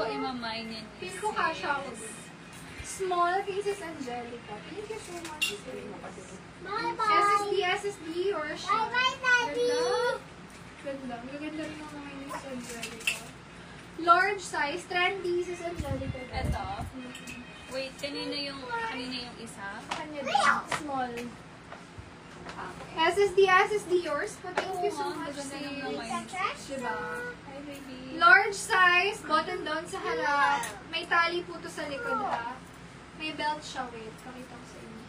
imamay niya. Feel ko kasha ako. Small cases Angelica. Thank you so much. SSD or short. Ganda. Magaganda rin ako ngayon yung Angelica. Large size, trendy sis Angelica. Ito. Wait, kanina yung isa? Kanya din. Small. SSD yours. Thank you so much sis. Diba? Hi, baby. Large size, button down sa harap. May tali po to sa likod ha. May belt siya. Wait, pakita ko sa inyo.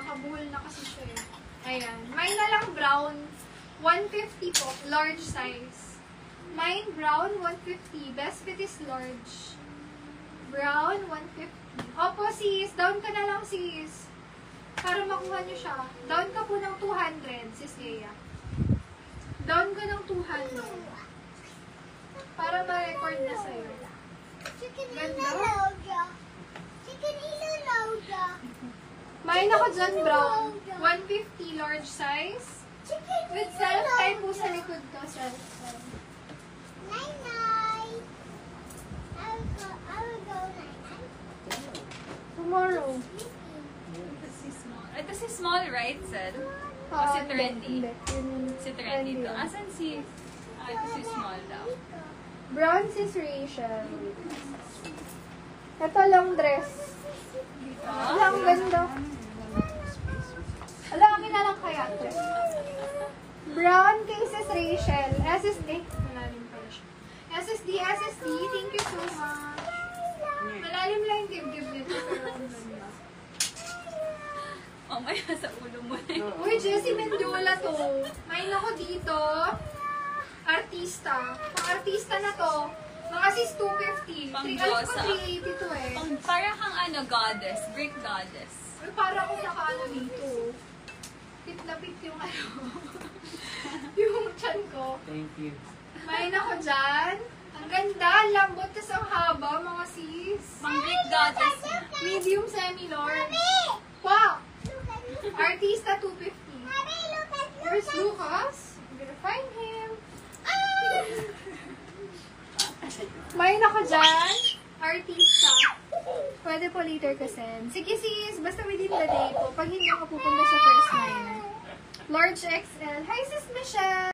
Nakabuhol na kasi siya eh. Ayan. Mine na lang brown. 150 po. Large size. Mine brown, 150. Best fit is large. Brown, 150. Opo sis, down ka na lang sis. Para makuha nyo siya. Down ka po ng 200, sis Leia. Down ka ng 200. Para ma-record na sa'yo. Ganda. Main ako dyan, brown. 150, large size. With self-tie po sa likod ko, self-tie. Tomorrow. Ito si small, right, Sed? O si trendy? Si trendy to. Asan si... ito si small daw. Brown sis Rachel. Ito lang dress. Wala, ang ganda. Wala, akin na lang kaya. Brown kay sis Rachel. SSD. Malalim pala siya. SSD. Thank you so much. Malalim lang yung dibdib nito. Pero ang ganda. Oh, may nasa ulo mo na yun. Uy, Jessie Mendiola to. May ako dito. Artista. Pang artista na to. Mga sis 250. Pang Alam ko Diyosa. 380 to eh. Para kang goddess. Greek goddess. Uy, para akong nakaano dito. Pit na pit yung ano. Yung chan ko. Thank you. May ako dyan. Ang ganda. Lambot tas ang haba, mga sis. Pang Greek goddess. Medium semi-large. Wow! Artista 250. Where's Lucas? I'm gonna find him. May ako dyan. Artista. Pwede po later ka send. Sige sis, basta within the day po. Pag hindi ako pupunta sa first line. Large XL. Hi sis Michelle!